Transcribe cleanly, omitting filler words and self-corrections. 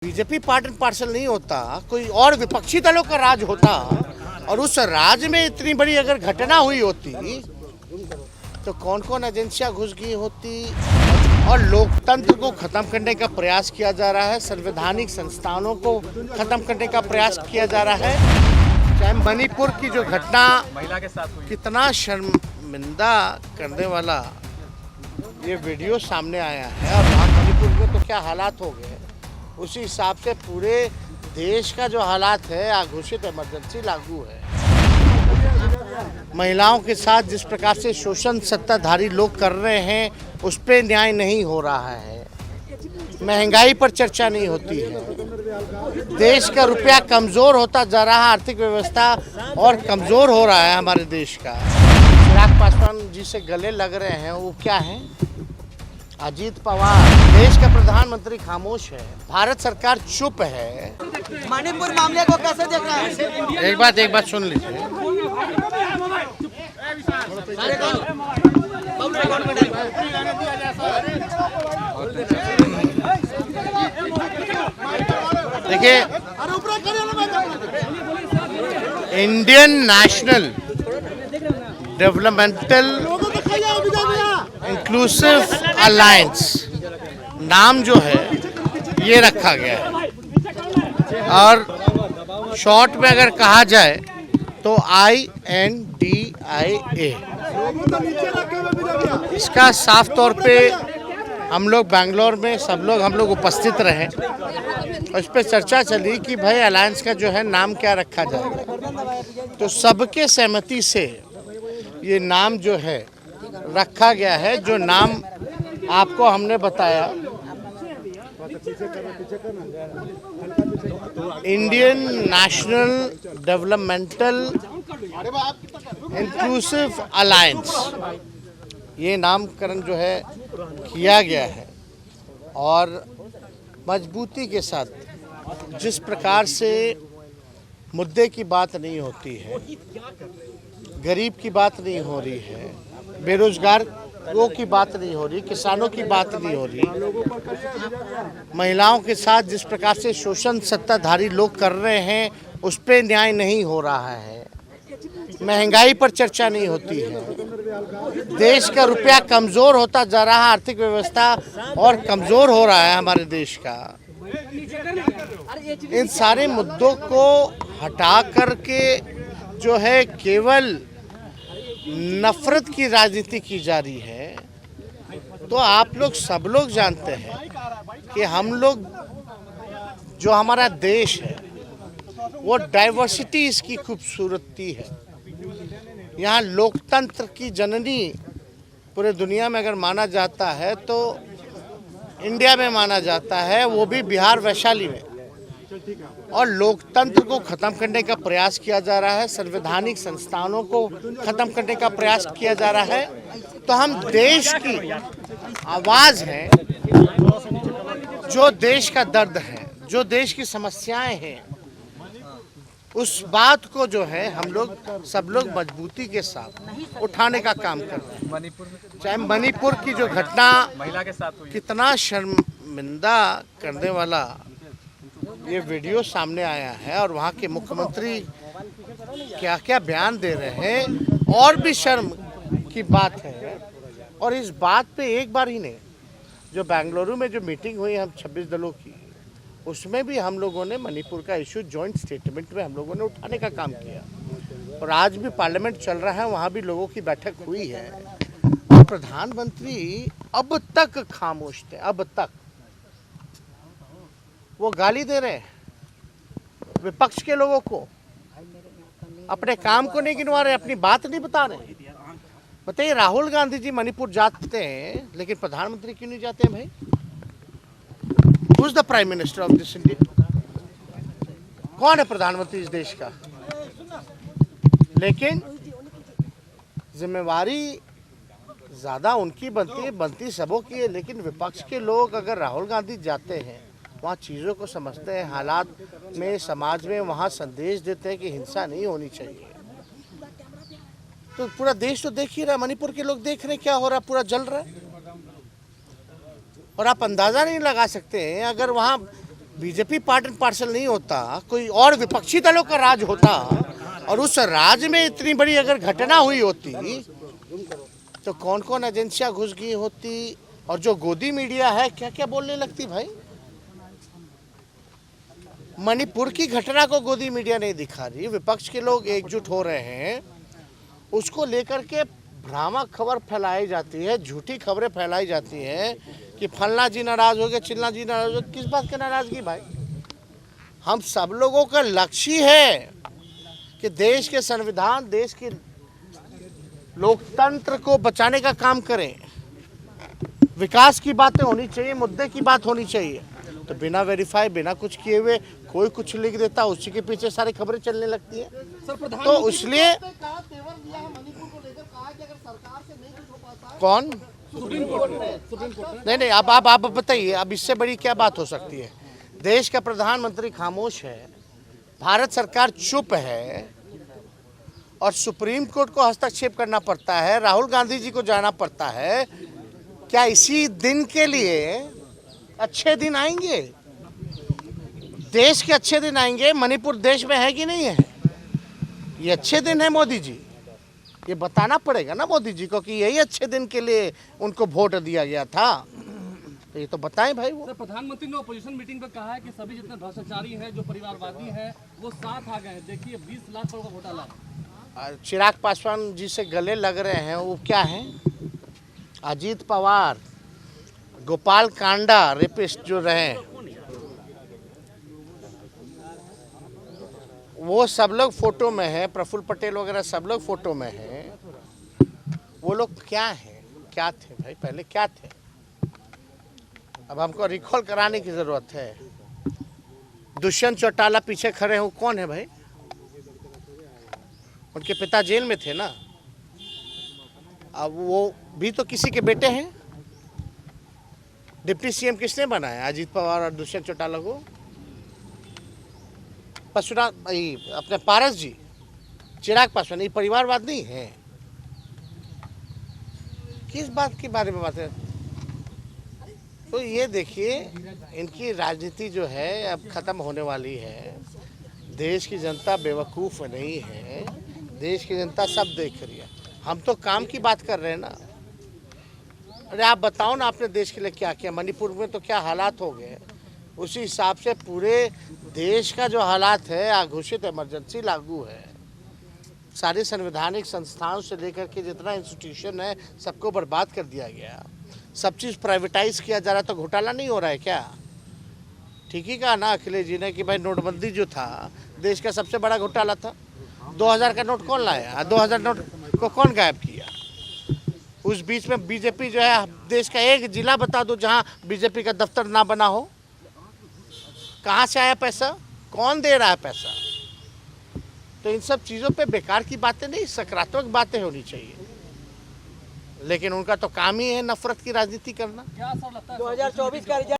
BJP part and parcel नहीं होता, कोई और विपक्षी दलों का राज होता और उस राज में इतनी बड़ी अगर घटना हुई होती तो कौन कौन एजेंसियां घुस गई होती और लोकतंत्र को खत्म करने का प्रयास किया जा रहा है, संवैधानिक संस्थानों को खत्म करने का प्रयास किया जा रहा है। चाहे मणिपुर की जो घटना महिला के साथ हुई, कितना शर्मिंदा करने वाला ये वीडियो सामने आया है और वहाँ मणिपुर में तो क्या हालात हो गए, उसी हिसाब से पूरे देश का जो हालात है घोषित इमरजेंसी लागू है। महिलाओं के साथ जिस प्रकार से शोषण सत्ताधारी लोग कर रहे हैं उस पर न्याय नहीं हो रहा है, महंगाई पर चर्चा नहीं होती है, देश का रुपया कमज़ोर होता जा रहा है, आर्थिक व्यवस्था और कमज़ोर हो रहा है हमारे देश का। चिराग पासवान जी से गले लग रहे हैं, वो क्या हैं? अजीत पवार, देश का प्रधानमंत्री खामोश है, भारत सरकार चुप है। मणिपुर मामले को कैसे देख रहे हैं? एक बात सुन लीजिए। देखिए, Indian national developmental inclusive alliance नाम जो है ये रखा गया है और शॉर्ट में अगर कहा जाए तो INDIA। इसका साफ तौर पे हम लोग बेंगलोर में हम लोग उपस्थित रहे और इस पर चर्चा चली कि भाई अलायंस का जो है नाम क्या रखा जाएगा, तो सबके सहमति से ये नाम जो है रखा गया है। जो नाम आपको हमने बताया, Indian national developmental inclusive alliance, ये नामकरण जो है किया गया है। और मजबूती के साथ जिस प्रकार से मुद्दे की बात नहीं होती है, गरीब की बात नहीं हो रही है, बेरोजगारों की बात नहीं हो रही, किसानों की बात नहीं हो रही, महिलाओं के साथ जिस प्रकार से शोषण सत्ताधारी लोग कर रहे हैं उस पर न्याय नहीं हो रहा है, महंगाई पर चर्चा नहीं होती है, देश का रुपया कमज़ोर होता जा रहा है, आर्थिक व्यवस्था और कमज़ोर हो रहा है हमारे देश का। इन सारे मुद्दों को हटा करके जो है केवल नफरत की राजनीति की जा रही है, तो आप लोग सब लोग जानते हैं कि हम लोग जो हमारा देश है वो डाइवर्सिटी इसकी खूबसूरती है। यहाँ लोकतंत्र की जननी पूरे दुनिया में अगर माना जाता है तो इंडिया में माना जाता है, वो भी बिहार वैशाली में। और लोकतंत्र को खत्म करने का प्रयास किया जा रहा है, संवैधानिक संस्थानों को खत्म करने का प्रयास किया जा रहा है। तो हम देश की आवाज़ हैं, जो देश का दर्द है, जो देश की समस्याएं हैं, उस बात को जो है हम लोग सब लोग मजबूती के साथ उठाने का काम कर रहे हैं। मणिपुर में चाहे मणिपुर की जो घटना महिला के साथ हुई, कितना शर्मिंदा करने वाला ये वीडियो सामने आया है और वहाँ के मुख्यमंत्री क्या क्या बयान दे रहे हैं, और भी शर्म की बात है। और इस बात पे एक बार ही नहीं, जो बेंगलुरु में जो मीटिंग हुई हम 26 दलों की, उसमें भी हम लोगों ने मणिपुर का इशू जॉइंट स्टेटमेंट में हम लोगों ने उठाने का काम किया। और आज भी पार्लियामेंट चल रहा है, वहाँ भी लोगों की बैठक हुई है और प्रधानमंत्री अब तक खामोश थे। अब तक वो गाली दे रहे हैं विपक्ष के लोगों को, अपने काम को नहीं गिनवा रहे, अपनी बात नहीं बता रहे। बताइए, राहुल गांधी जी मणिपुर जाते हैं लेकिन प्रधानमंत्री क्यों नहीं जाते हैं भाई? Who is the prime minister of this India? कौन है प्रधानमंत्री इस देश का? लेकिन जिम्मेवारी ज्यादा उनकी बनती सबों की है। लेकिन विपक्ष के लोग अगर राहुल गांधी जाते हैं, वहाँ चीज़ों को समझते हैं, हालात में समाज में वहाँ संदेश देते हैं कि हिंसा नहीं होनी चाहिए, तो पूरा देश तो देख ही रहा है, मणिपुर के लोग देख रहे हैं क्या हो रहा है, पूरा जल रहा है। और आप अंदाज़ा नहीं लगा सकते हैं, अगर वहाँ बीजेपी पार्ट एंड पार्सल नहीं होता, कोई और विपक्षी दलों का राज होता और उस राज में इतनी बड़ी अगर घटना हुई होती तो कौन कौन एजेंसियां घुस गई होती और जो गोदी मीडिया है क्या क्या बोलने लगती भाई। मणिपुर की घटना को गोदी मीडिया नहीं दिखा रही, विपक्ष के लोग एकजुट हो रहे हैं, उसको लेकर के भ्रामक खबर फैलाई जाती है, झूठी खबरें फैलाई जाती हैं कि फलना जी नाराज हो गए, चिल्ला जी नाराज हो गए। किस बात की नाराजगी भाई? हम सब लोगों का लक्ष्य है कि देश के संविधान, देश के लोकतंत्र को बचाने का काम करें। विकास की बातें होनी चाहिए, मुद्दे की बात होनी चाहिए। तो बिना वेरीफाई, बिना कुछ किए हुए कोई कुछ लिख देता, उसी के पीछे सारी खबरें चलने लगती हैं। तो इसलिए कौन नहीं, अब आप बताइए, अब इससे बड़ी क्या बात हो सकती है? देश का प्रधानमंत्री खामोश है, भारत सरकार चुप है और सुप्रीम कोर्ट को हस्तक्षेप करना पड़ता है, राहुल गांधी जी को जाना पड़ता है। क्या इसी दिन के लिए अच्छे दिन आएंगे? देश के अच्छे दिन आएंगे? मणिपुर देश में है कि नहीं है? ये अच्छे दिन है मोदी जी, ये बताना पड़ेगा ना मोदी जी को कि यही अच्छे दिन के लिए उनको वोट दिया गया था। तो ये तो बताएं भाई। वो प्रधानमंत्री ने अपोजिशन मीटिंग में कहा है कि सभी जितने भ्रष्टाचारी हैं, जो परिवारवादी हैं, वो साथ आ गए हैं। देखिए 20 लाख करोड़ का घोटाला। चिराग पासवान जी से गले लग रहे हैं, वो क्या है? अजीत पवार, गोपाल कांडा रेपिस्ट जो रहे, वो सब लोग फोटो में हैं, प्रफुल्ल पटेल वगैरह सब लोग फोटो में हैं। वो लोग क्या हैं, क्या थे भाई, पहले क्या थे? अब हमको रिकॉल कराने की जरूरत है। दुष्यंत चौटाला पीछे खड़े हैं, वो कौन है भाई? उनके पिता जेल में थे ना। अब वो भी तो किसी के बेटे हैं। डिप्टी सीएम किसने बनाया? अजीत पवार और दुष्यंत चौटाला को। परशुराम अपने पारस जी, चिराग पासवान, ये परिवारवाद नहीं है। किस बात के बारे में बात है? तो ये देखिए, इनकी राजनीति जो है अब खत्म होने वाली है। देश की जनता बेवकूफ़ नहीं है, देश की जनता सब देख रही है। हम तो काम की बात कर रहे हैं ना। अरे आप बताओ ना, आपने देश के लिए क्या किया? मणिपुर में तो क्या हालात हो गए, उसी हिसाब से पूरे देश का जो हालात है, घोषित इमरजेंसी लागू है। सारे संवैधानिक संस्थाओं से लेकर के जितना इंस्टीट्यूशन है, सबको बर्बाद कर दिया गया। सब चीज़ प्राइवेटाइज किया जा रहा, तो घोटाला नहीं हो रहा है क्या? ठीक ही कहा ना अखिलेश जी ने कि भाई नोटबंदी जो था देश का सबसे बड़ा घोटाला था। 2000 का नोट कौन लाया? 2000 नोट को कौन गायब किया? उस बीच में बीजेपी जो है, देश का एक जिला बता दो जहां बीजेपी का दफ्तर ना बना हो। कहां से आया पैसा? कौन दे रहा है पैसा? तो इन सब चीज़ों पे बेकार की बातें नहीं, सकारात्मक बातें होनी चाहिए। लेकिन उनका तो काम ही है नफरत की राजनीति करना। क्या असर लगता है 2024 का रिजल्ट